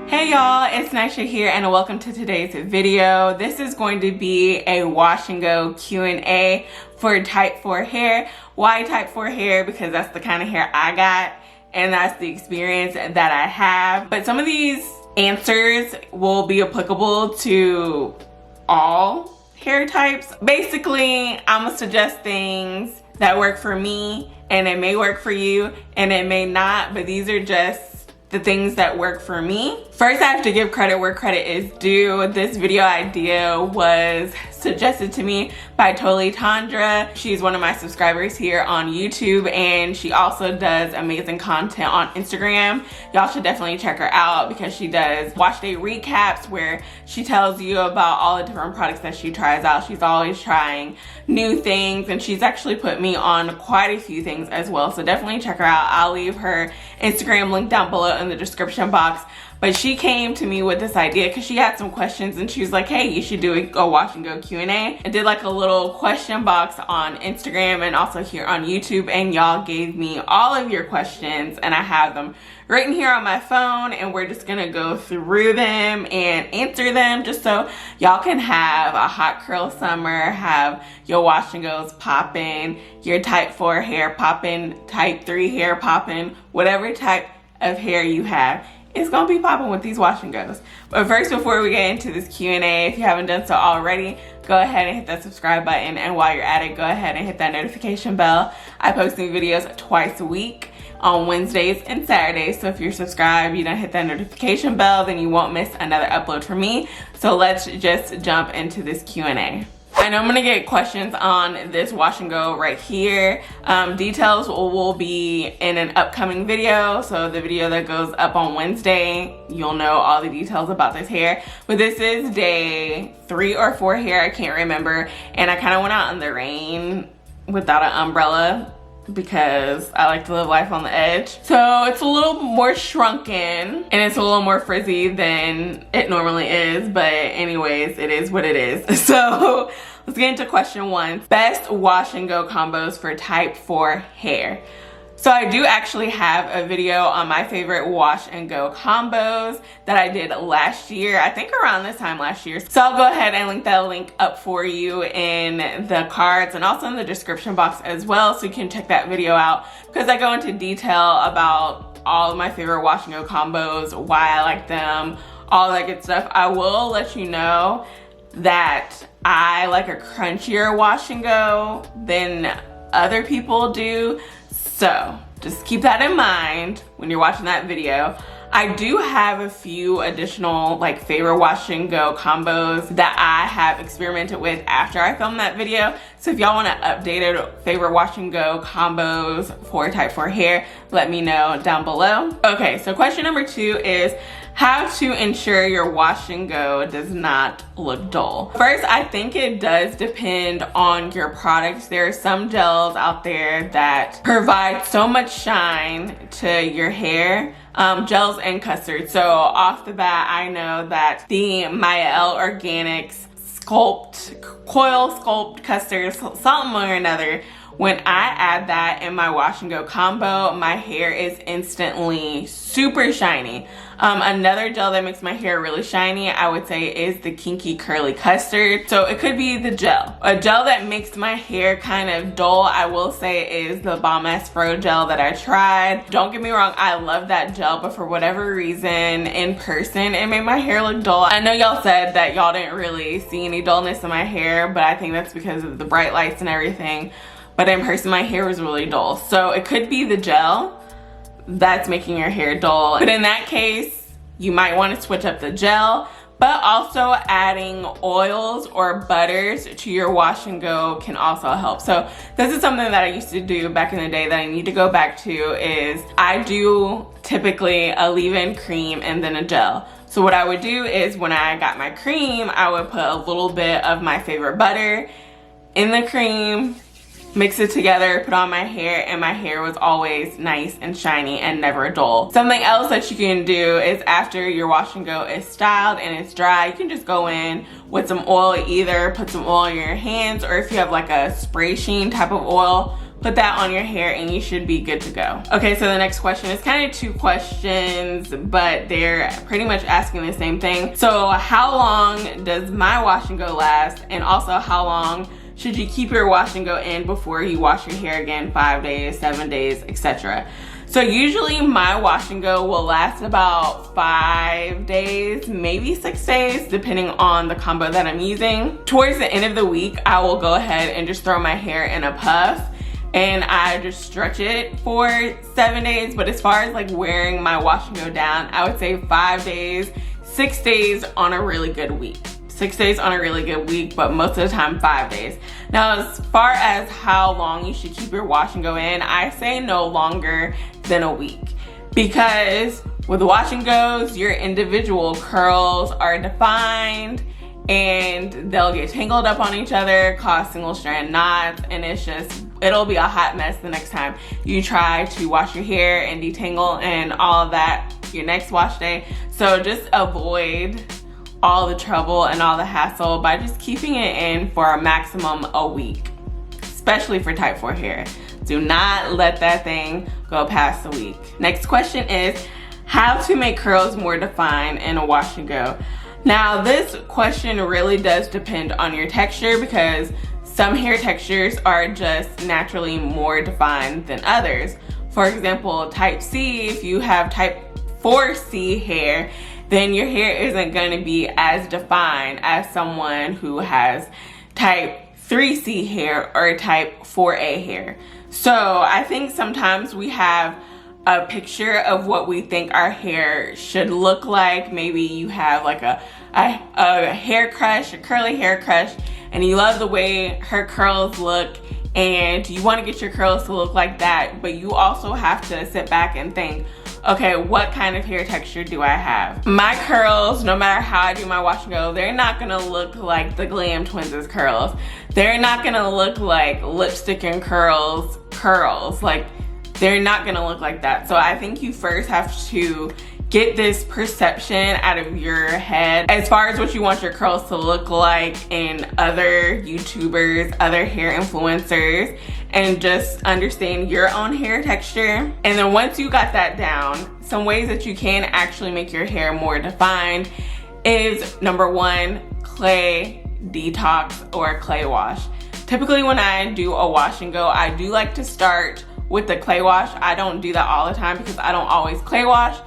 Hey y'all, it's Nisha here and welcome to today's video. This is going to be a wash and go Q&A for type 4 hair. Why type 4 hair? Because that's the kind of hair I got and that's the experience that I have. But some of these answers will be applicable to all hair types. Basically, I'm gonna suggest things that work for me and it may work for you and it may not, but these are just the things that work for me. First, I have to give credit where credit is due. This video idea was suggested to me by Totally Tandra. She's one of my subscribers here on YouTube and she also does amazing content on Instagram. Y'all should definitely check her out because she does wash day recaps where she tells you about all the different products that she tries out. She's always trying new things and she's actually put me on quite a few things as well. So definitely check her out. I'll leave her Instagram link down below in the description box. But she came to me with this idea because she had some questions and she was like, hey, you should do a wash and go Q&A. I did like a little question box on Instagram and also here on YouTube, and y'all gave me all of your questions and I have them written here on my phone and we're just gonna go through them and answer them just so y'all can have a hot curl summer, have your wash and goes popping, your type 4 hair popping, type 3 hair popping, whatever type of hair you have. It's gonna be popping with these wash and goes. But first, before we get into this Q&A, if you haven't done so already, go ahead and hit that subscribe button, and while you're at it, go ahead and hit that notification bell. I post new videos twice a week on Wednesdays and Saturdays, so if you're subscribed, you don't hit that notification bell, then you won't miss another upload from me. So let's just jump into this Q&A. I know I'm gonna get questions on this wash and go right here. Details will be in an upcoming video. So the video that goes up on Wednesday, you'll know all the details about this hair. But this is day 3 or 4 hair, I can't remember. And I kind of went out in the rain without an umbrella because I like to live life on the edge. So it's a little more shrunken and it's a little more frizzy than it normally is, but anyways, it is what it is. So let's get into question 1. Best wash and go combos for type 4 hair. So I do actually have a video on my favorite wash and go combos that I did last year, I think around this time last year. So I'll go ahead and link that link up for you in the cards and also in the description box as well, so you can check that video out because I go into detail about all of my favorite wash and go combos, why I like them, all that good stuff. I will let you know that I like a crunchier wash and go than other people do. So just keep that in mind when you're watching that video. I do have a few additional like favorite wash and go combos that I have experimented with after I filmed that video. So if y'all want to updated favorite wash and go combos for type 4 hair, let me know down below. Okay, so question number 2 is how to ensure your wash and go does not look dull. First, I think it does depend on your products. There are some gels out there that provide so much shine to your hair, gels and custards. So off the bat, I know that the Maya L Organics Coil Sculpt Custard, something or another, when I add that in my wash and go combo, my hair is instantly super shiny. Another gel that makes my hair really shiny, I would say, is the Kinky Curly Custard. So it could be the gel. A gel that makes my hair kind of dull, I will say, is the Bomb Ass Fro gel that I tried. Don't get me wrong, I love that gel, but for whatever reason, in person, it made my hair look dull. I know y'all said that y'all didn't really see any dullness in my hair, but I think that's because of the bright lights and everything. But in person, my hair was really dull. So it could be the gel that's making your hair dull. But in that case, you might want to switch up the gel, but also adding oils or butters to your wash and go can also help. So this is something that I used to do back in the day that I need to go back to, is I do typically a leave-in cream and then a gel. So what I would do is when I got my cream, I would put a little bit of my favorite butter in the cream, mix it together, put on my hair, and my hair was always nice and shiny and never dull. Something else that you can do is after your wash and go is styled and it's dry, you can just go in with some oil, either put some oil in your hands, or if you have like a spray sheen type of oil, put that on your hair and you should be good to go. Okay, so the next question is kind of 2 questions, but they're pretty much asking the same thing. So how long does my wash and go last? And also, how long should you keep your wash and go in before you wash your hair again? 5 days, 7 days, etc. So usually my wash and go will last about 5 days, maybe 6 days, depending on the combo that I'm using. Towards the end of the week, I will go ahead and just throw my hair in a puff and I just stretch it for 7 days. But as far as like wearing my wash and go down, I would say 5 days, 6 days on a really good week. 6 days on a really good week, but most of the time 5 days. Now, as far as how long you should keep your wash and go in, I say no longer than a week, because with wash and goes, your individual curls are defined and they'll get tangled up on each other, cause single strand knots, and it'll be a hot mess the next time you try to wash your hair and detangle and all of that your next wash day. So just avoid all the trouble and all the hassle by just keeping it in for a maximum a week, especially for type 4 hair. Do not let that thing go past a week. Next question is how to make curls more defined in a wash and go. Now, this question really does depend on your texture, because some hair textures are just naturally more defined than others. For example, type C, if you have type 4C hair, then your hair isn't going to be as defined as someone who has type 3C hair or type 4A hair. So I think sometimes we have a picture of what we think our hair should look like. Maybe you have like a hair crush, a curly hair crush, and you love the way her curls look and you want to get your curls to look like that, but you also have to sit back and think, okay, what kind of hair texture do I have? My curls, no matter how I do my wash and go, they're not gonna look like the Glam Twins' curls. They're not gonna look like lipstick and curls. Like, they're not gonna look like that. So I think you first have to get this perception out of your head as far as what you want your curls to look like in other YouTubers, other hair influencers, and just understand your own hair texture. And then once you got that down, some ways that you can actually make your hair more defined is, number 1, clay detox or clay wash. Typically when I do a wash and go, I do like to start with the clay wash. I don't do that all the time because I don't always clay wash,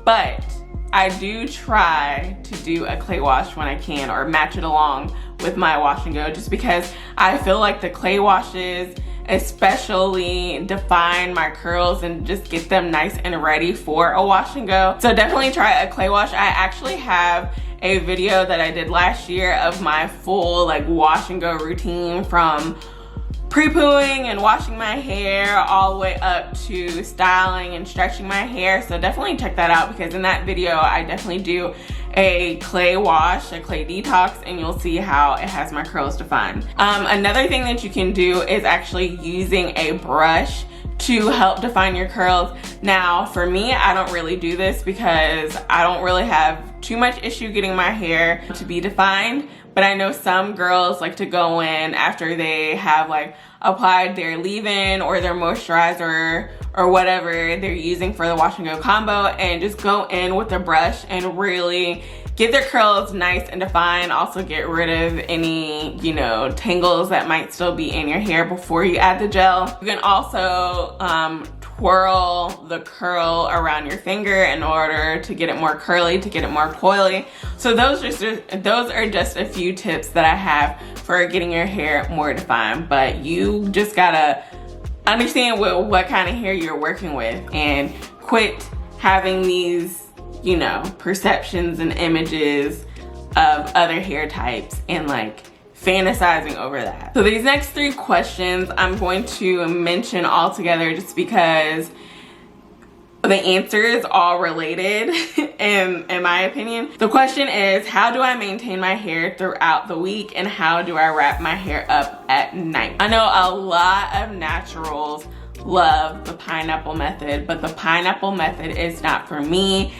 but I do try to do a clay wash when I can, or match it along with my wash and go, just because I feel like the clay washes especially define my curls and just get them nice and ready for a wash and go. So definitely try a clay wash. I actually have a video that I did last year of my full like wash and go routine, from pre-pooing and washing my hair all the way up to styling and stretching my hair. So definitely check that out, because in that video I definitely do a clay wash, a clay detox, and you'll see how it has my curls defined. Another thing that you can do is actually using a brush to help define your curls. Now for me, I don't really do this because I don't really have too much issue getting my hair to be defined, but I know some girls like to go in after they have like applied their leave-in or their moisturizer or whatever they're using for the wash and go combo, and just go in with a brush and really get their curls nice and defined. Also get rid of any, you know, tangles that might still be in your hair before you add the gel. You can also twirl the curl around your finger in order to get it more curly, to get it more coily. So those are just a few tips that I have for getting your hair more defined, but you just gotta understand what kind of hair you're working with and quit having these, you know, perceptions and images of other hair types and like fantasizing over that. So these next 3 questions I'm going to mention all together just because the answer is all related in my opinion. The question is, how do I maintain my hair throughout the week, and how do I wrap my hair up at night? I know a lot of naturals love the pineapple method, but the pineapple method is not for me.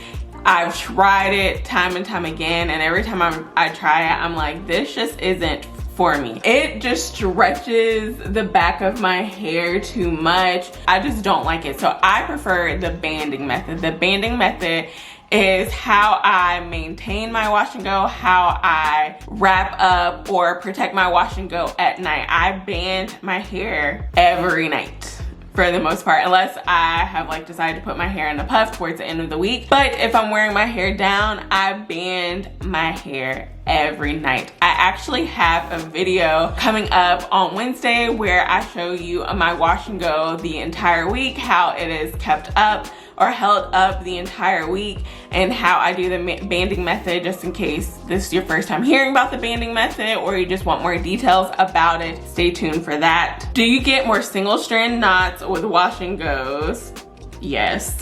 I've tried it time and time again, and every time I try it, I'm like, this just isn't for me. It just stretches the back of my hair too much. I just don't like it. So I prefer the banding method. The banding method is how I maintain my wash and go, how I wrap up or protect my wash and go at night. I band my hair every night for the most part, unless I have like decided to put my hair in a puff towards the end of the week. But if I'm wearing my hair down, I band my hair every night. I actually have a video coming up on Wednesday where I show you my wash and go the entire week, how it is kept up or held up the entire week, and how I do the banding method, just in case this is your first time hearing about the banding method or you just want more details about it. Stay tuned for that. Do you get more single strand knots with wash and goes? Yes.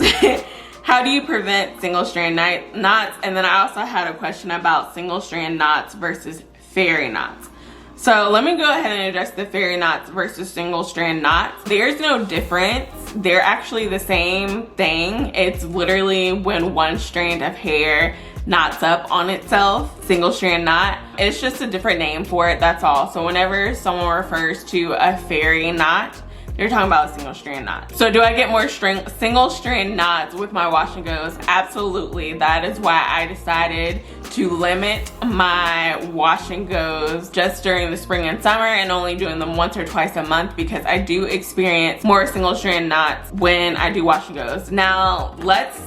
How do you prevent single strand knots? And then I also had a question about single strand knots versus fairy knots. So let me go ahead and address the fairy knots versus single strand knots. There's no difference. They're actually the same thing. It's literally when one strand of hair knots up on itself, single strand knot. It's just a different name for it, that's all. So whenever someone refers to a fairy knot, they're talking about a single strand knot. So do I get more single strand knots with my wash and goes? Absolutely. That is why I decided to limit my wash and goes just during the spring and summer and only doing them once or twice a month, because I do experience more single strand knots when I do wash and goes. Now let's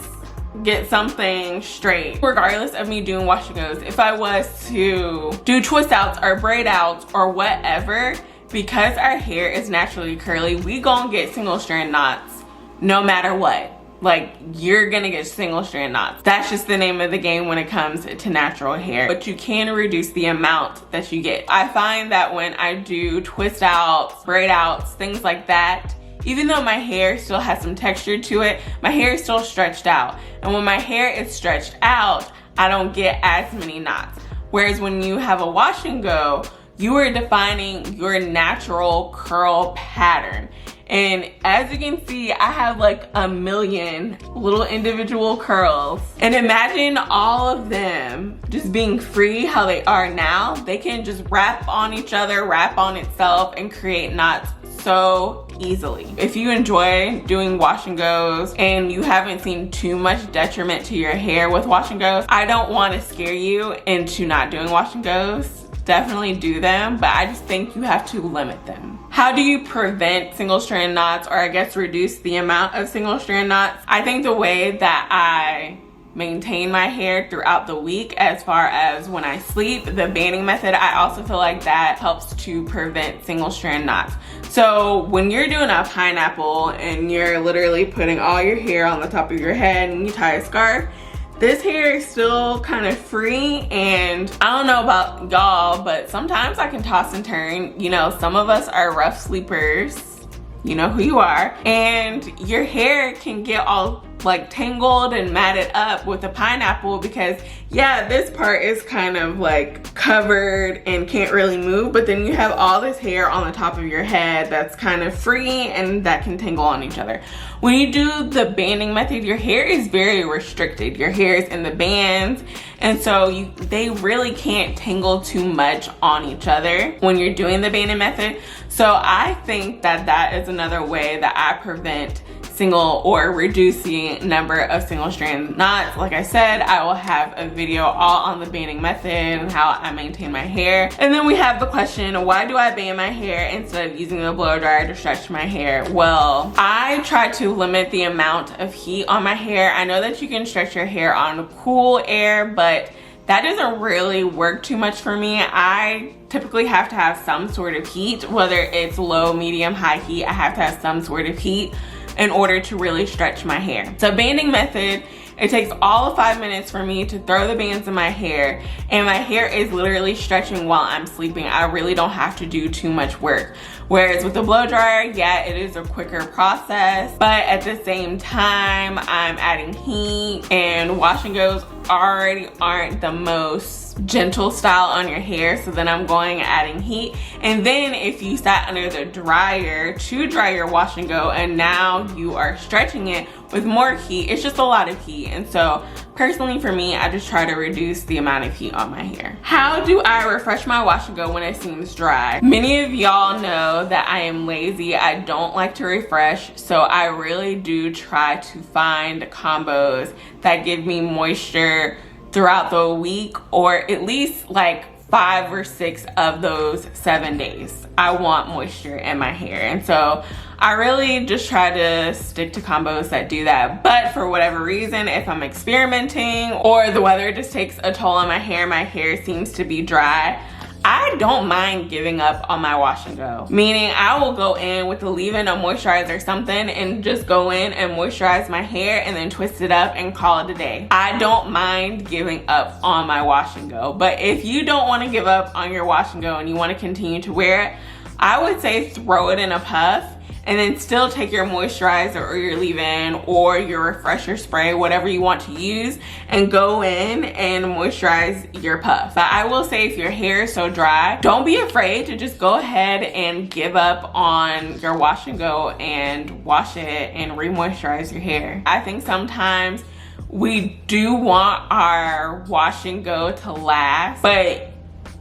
get something straight. Regardless of me doing wash and goes, if I was to do twist outs or braid outs or whatever, because our hair is naturally curly, we gonna get single strand knots no matter what. Like, you're gonna get single strand knots. That's just the name of the game when it comes to natural hair. But you can reduce the amount that you get. I find that when I do twist outs, braid outs, things like that, even though my hair still has some texture to it, my hair is still stretched out. And when my hair is stretched out, I don't get as many knots. Whereas when you have a wash and go, you are defining your natural curl pattern. And as you can see, I have like a million little individual curls. And imagine all of them just being free how they are now. They can just wrap on each other, wrap on itself, and create knots so easily. If you enjoy doing wash and goes and you haven't seen too much detriment to your hair with wash and goes, I don't want to scare you into not doing wash and goes. Definitely do them, but I just think you have to limit them. How do you prevent single strand knots, or I guess reduce the amount of single strand knots? I think the way that I maintain my hair throughout the week, as far as when I sleep, the banding method, I also feel like that helps to prevent single strand knots. So when you're doing a pineapple and you're literally putting all your hair on the top of your head and you tie a scarf, this hair is still kind of free, and I don't know about y'all, but sometimes I can toss and turn. You know, some of us are rough sleepers. You know who you are. And your hair can get all like tangled and matted up with a pineapple, because yeah, this part is kind of like covered and can't really move, but then you have all this hair on the top of your head that's kind of free and that can tangle on each other. When you do the banding method, your hair is very restricted. Your hair is in the bands, and so they really can't tangle too much on each other when you're doing the banding method. So I think that that is another way that I prevent single or reduce the number of single strand knots. Like I said, I will have a video all on the banding method and how I maintain my hair. And then we have the question, why do I band my hair instead of using the blow dryer to stretch my hair? Well, I try to limit the amount of heat on my hair. I know that you can stretch your hair on cool air, but that doesn't really work too much for me. I typically have to have some sort of heat, whether it's low, medium, high heat. I have to have some sort of heat in order to really stretch my hair. So banding method, it takes all of 5 minutes for me to throw the bands in my hair, and my hair is literally stretching while I'm sleeping. I really don't have to do too much work. Whereas with the blow dryer, yeah, it is a quicker process, but at the same time, I'm adding heat, and wash and goes already aren't the most gentle style on your hair, so then I'm going and adding heat. And then if you sat under the dryer to dry your wash and go, and now you are stretching it with more heat, it's just a lot of heat. And so personally for me, I just try to reduce the amount of heat on my hair. How do I refresh my wash and go when it seems dry? Many of y'all know that I am lazy. I don't like to refresh, so I really do try to find combos that give me moisture throughout the week, or at least like 5 or 6 of those 7 days. I want moisture in my hair, and so I really just try to stick to combos that do that. But for whatever reason, if I'm experimenting or the weather just takes a toll on my hair seems to be dry, I don't mind giving up on my wash and go. Meaning I will go in with the leave-in or moisturizer or something and just go in and moisturize my hair and then twist it up and call it a day. I don't mind giving up on my wash and go. But if you don't want to give up on your wash and go and you want to continue to wear it, I would say throw it in a puff, and then still take your moisturizer or your leave-in or your refresher spray, whatever you want to use, and go in and moisturize your puff. But I will say, if your hair is so dry, don't be afraid to just go ahead and give up on your wash and go and wash it and re-moisturize your hair. I think sometimes we do want our wash and go to last, but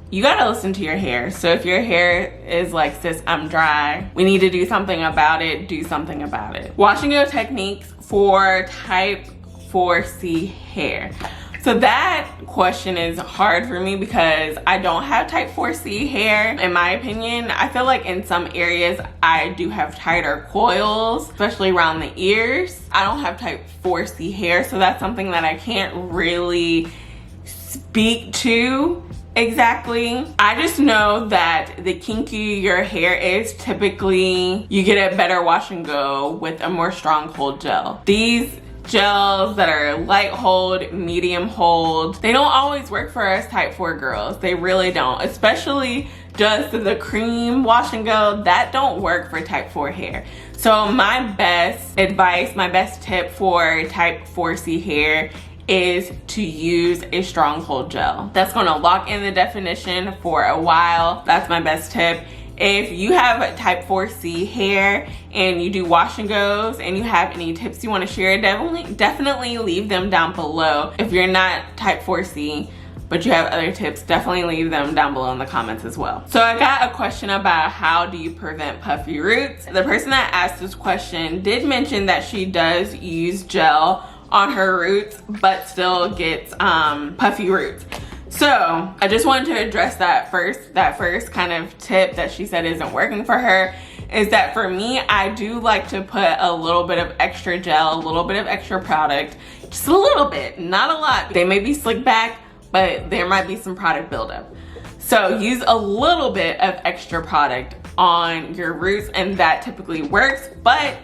you gotta listen to your hair. So if your hair is like, sis, I'm dry, we need to do something about it, do something about it. Wash and go techniques for type 4C hair. So that question is hard for me because I don't have type 4C hair. In my opinion, I feel like in some areas I do have tighter coils, especially around the ears. I don't have type 4C hair, so that's something that I can't really speak to exactly. I just know that the kinkier your hair is, typically you get a better wash and go with a more strong hold gel. These gels that are light hold, medium hold, they don't always work for us type 4 girls. They really don't, especially just the cream wash and go, that don't work for type 4 hair. So my best advice, my best tip for type 4C hair is to use a strong hold gel. That's gonna lock in the definition for a while. That's my best tip. If you have a type 4C hair and you do wash and goes and you have any tips you want to share, definitely leave them down below. If you're not type 4C but you have other tips, definitely leave them down below in the comments as well. So I got a question about how do you prevent puffy roots. The person that asked this question did mention that she does use gel on her roots but still gets puffy roots. So I just wanted to address that first. That first kind of tip that she said isn't working for her is that for me, I do like to put a little bit of extra gel, a little bit of extra product, just a little bit, not a lot. They may be slick back, but there might be some product buildup. So use a little bit of extra product on your roots and that typically works. But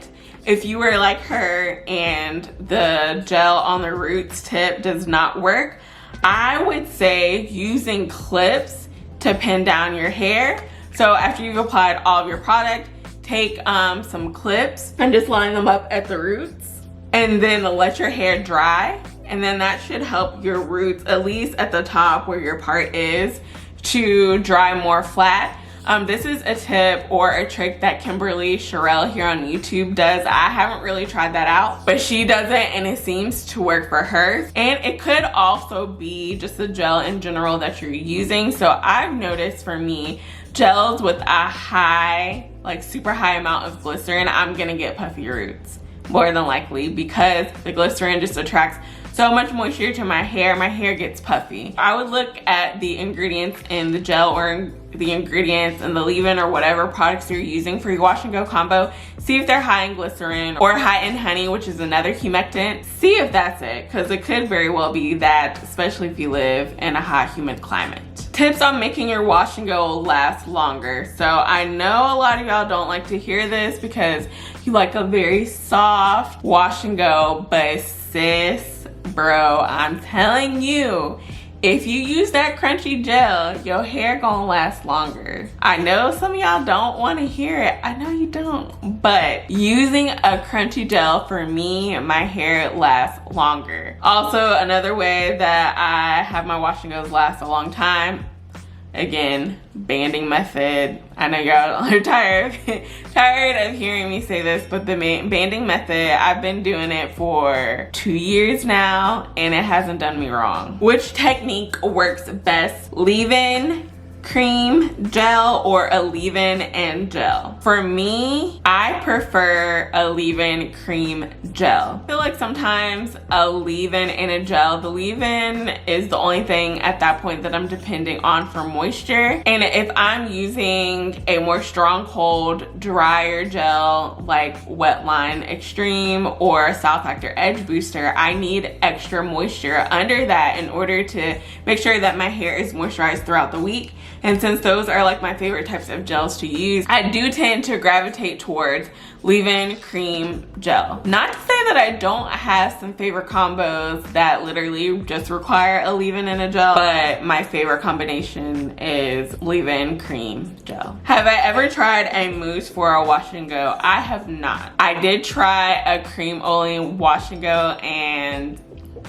if you were like her and the gel on the roots tip does not work, I would say using clips to pin down your hair. So after you've applied all of your product, take some clips and just line them up at the roots and then let your hair dry. And then that should help your roots, at least at the top where your part is, to dry more flat. This is a tip or a trick that Kimberly Sherrill here on YouTube does. I haven't really tried that out, but she does it and it seems to work for her. And it could also be just a gel in general that you're using. So I've noticed for me, gels with a high, like super high amount of glycerin, I'm gonna get puffy roots more than likely because the glycerin just attracts so much moisture to my hair gets puffy. I would look at the ingredients in the gel or the ingredients in the leave-in or whatever products you're using for your wash and go combo. See if they're high in glycerin or high in honey, which is another humectant. See if that's it, because it could very well be that, especially if you live in a hot, humid climate. Tips on making your wash and go last longer. So I know a lot of y'all don't like to hear this because you like a very soft wash and go, but sis, bro, I'm telling you, if you use that crunchy gel, your hair gonna last longer. I know some of y'all don't want to hear it. I know you don't, but using a crunchy gel, for me, my hair lasts longer. Also, another way that I have my wash and goes last a long time, again, banding method. I know y'all are tired of hearing me say this, but the banding method, I've been doing it for 2 years now and it hasn't done me wrong. Which technique works best? Leave-in, cream, gel, or a leave-in and gel? For me, I prefer a leave-in cream gel. I feel like sometimes a leave-in and a gel, the leave-in is the only thing at that point that I'm depending on for moisture. And if I'm using a more stronghold, drier gel like Wetline Extreme or South Factor Edge Booster, I need extra moisture under that in order to make sure that my hair is moisturized throughout the week. And since those are like my favorite types of gels to use, I do tend to gravitate towards leave-in cream gel. Not to say that I don't have some favorite combos that literally just require a leave-in and a gel, but my favorite combination is leave-in cream gel. Have I ever tried a mousse for a wash and go? I have not. I did try a cream only wash and go and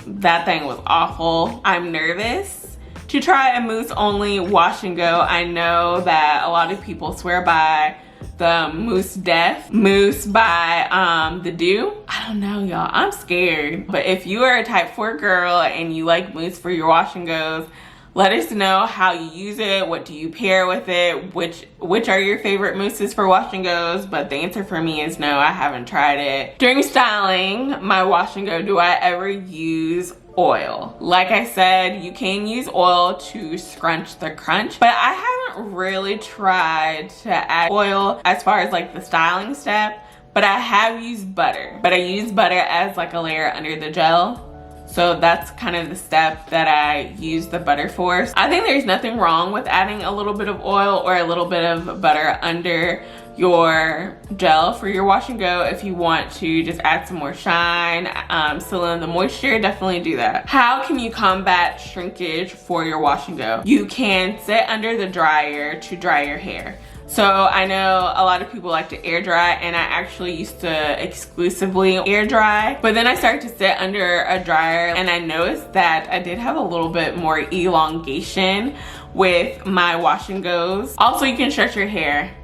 that thing was awful. I'm nervous to try a mousse only wash and go. I know that a lot of people swear by the Mousse Def mousse by The Dew. I don't know, y'all, I'm scared. But if you are a type 4 girl and you like mousse for your wash and goes, let us know how you use it, what do you pair with it, which are your favorite mousses for wash and goes. But the answer for me is no, I haven't tried it. During styling my wash and go, do I ever use oil? Like I said, you can use oil to scrunch the crunch, but I haven't really tried to add oil as far as like the styling step, but I have used butter. But I use butter as like a layer under the gel. So that's kind of the step that I use the butter for. I think there's nothing wrong with adding a little bit of oil or a little bit of butter under your gel for your wash and go. If you want to just add some more shine, seal in the moisture, definitely do that. How can you combat shrinkage for your wash and go? You can sit under the dryer to dry your hair. So I know a lot of people like to air dry, and I actually used to exclusively air dry, but then I started to sit under a dryer and I noticed that I did have a little bit more elongation with my wash and goes. Also, you can stretch your hair.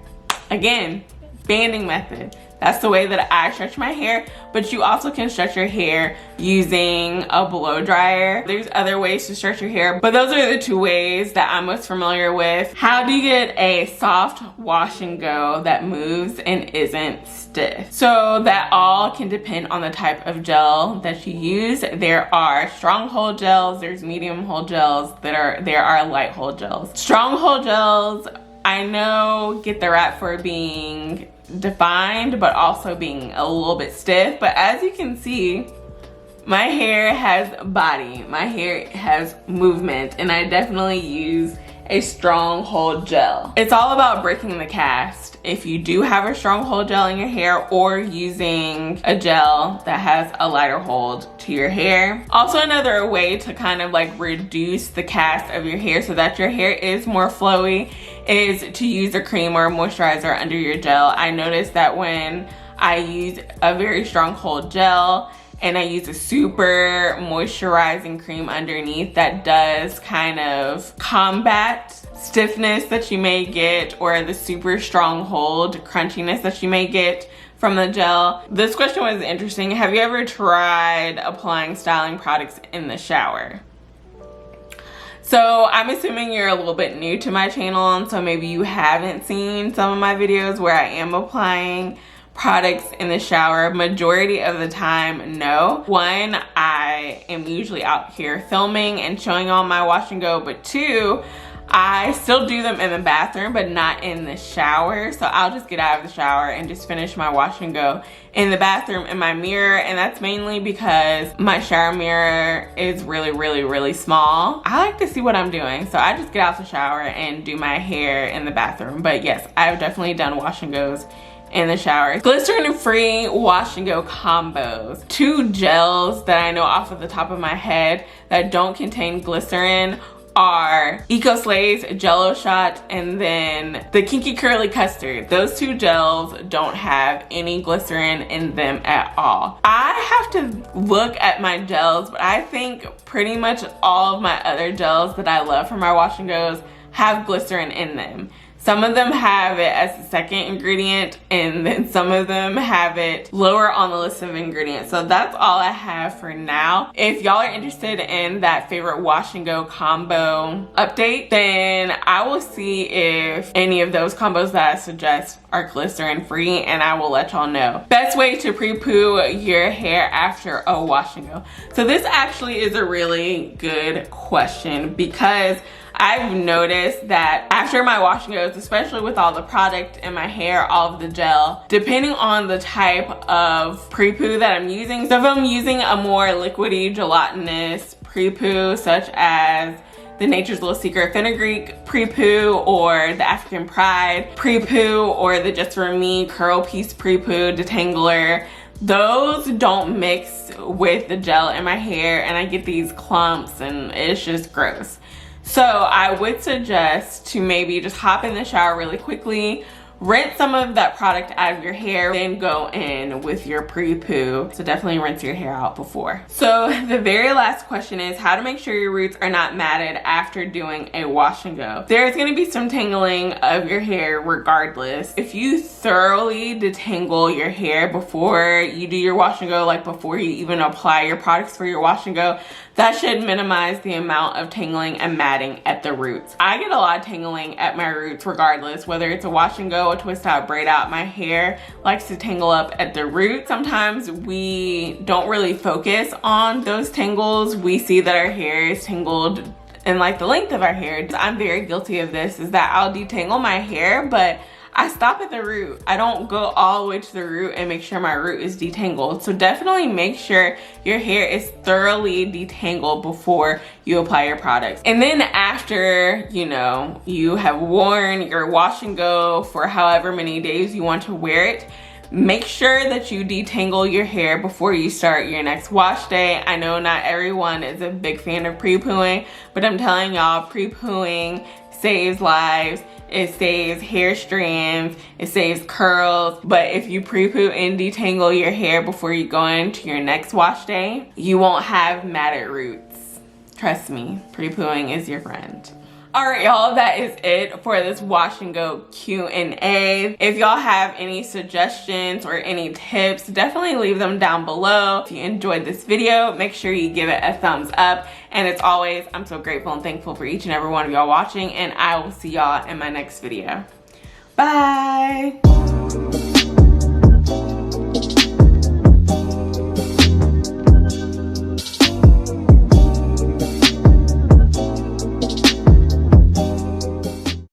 Again, banding method. That's the way that I stretch my hair, but you also can stretch your hair using a blow dryer. There's other ways to stretch your hair, but those are the two ways that I'm most familiar with. How do you get a soft wash and go that moves and isn't stiff? So that all can depend on the type of gel that you use. There are strong hold gels, there's medium hold gels, there are light hold gels. Strong hold gels, I know, get the rap for being defined but also being a little bit stiff, but as you can see, my hair has body, my hair has movement, and I definitely use a strong hold gel. It's all about breaking the cast. If you do have a strong hold gel in your hair, or using a gel that has a lighter hold to your hair. Also, another way to kind of like reduce the cast of your hair so that your hair is more flowy is to use a cream or a moisturizer under your gel. I noticed that when I use a very strong hold gel and I use a super moisturizing cream underneath, that does kind of combat stiffness that you may get or the super strong hold crunchiness that you may get from the gel. This question was interesting. Have you ever tried applying styling products in the shower? So I'm assuming you're a little bit new to my channel, and so maybe you haven't seen some of my videos where I am applying products in the shower. Majority of the time, no. One, I am usually out here filming and showing all my wash and go, but two, I still do them in the bathroom, but not in the shower. So I'll just get out of the shower and just finish my wash and go in the bathroom in my mirror. And that's mainly because my shower mirror is really small. I like to see what I'm doing. So I just get out the shower and do my hair in the bathroom. But yes, I've definitely done wash and goes in the shower. Glycerin-free wash and go combos. 2 gels that I know off of the top of my head that don't contain glycerin are Eco Slay's Jello Shot and then the Kinky Curly Custard. Those 2 gels don't have any glycerin in them at all. I have to look at my gels, but I think pretty much all of my other gels that I love from my wash and goes have glycerin in them. Some of them have it as the second ingredient, and then some of them have it lower on the list of ingredients. So that's all I have for now. If y'all are interested in that favorite wash and go combo update, then I will see if any of those combos that I suggest are glycerin free, and I will let y'all know. Best way to pre-poo your hair after a wash and go. So this actually is a really good question, because I've noticed that after my wash and goes, especially with all the product in my hair, all of the gel, depending on the type of pre-poo that I'm using, so if I'm using a more liquidy, gelatinous pre-poo, such as the Nature's Little Secret Fenugreek pre-poo, or the African Pride pre-poo, or the Just For Me Curl Piece pre-poo detangler, those don't mix with the gel in my hair, and I get these clumps and it's just gross. So I would suggest to maybe just hop in the shower really quickly, rinse some of that product out of your hair, then go in with your pre-poo. So definitely rinse your hair out before. So the very last question is how to make sure your roots are not matted after doing a wash and go. There's gonna be some tangling of your hair regardless. If you thoroughly detangle your hair before you do your wash and go, like before you even apply your products for your wash and go, that should minimize the amount of tangling and matting at the roots. I get a lot of tangling at my roots regardless, whether it's a wash and go, a twist out, braid out. My hair likes to tangle up at the root. Sometimes we don't really focus on those tangles. We see that our hair is tangled and like the length of our hair. I'm very guilty of this, is that I'll detangle my hair, but I stop at the root. I don't go all the way to the root and make sure my root is detangled. So definitely make sure your hair is thoroughly detangled before you apply your products. And then after, you know, you have worn your wash and go for however many days you want to wear it, make sure that you detangle your hair before you start your next wash day. I know not everyone is a big fan of pre-pooing, but I'm telling y'all, pre-pooing saves lives. It saves hair strands, it saves curls. But if you pre-poo and detangle your hair before you go into your next wash day, you won't have matted roots. Trust me, pre-pooing is your friend. All right, y'all, that is it for this wash and go Q&A. If y'all have any suggestions or any tips, definitely leave them down below. If you enjoyed this video, make sure you give it a thumbs up. And as always, I'm so grateful and thankful for each and every one of y'all watching, and I will see y'all in my next video. Bye.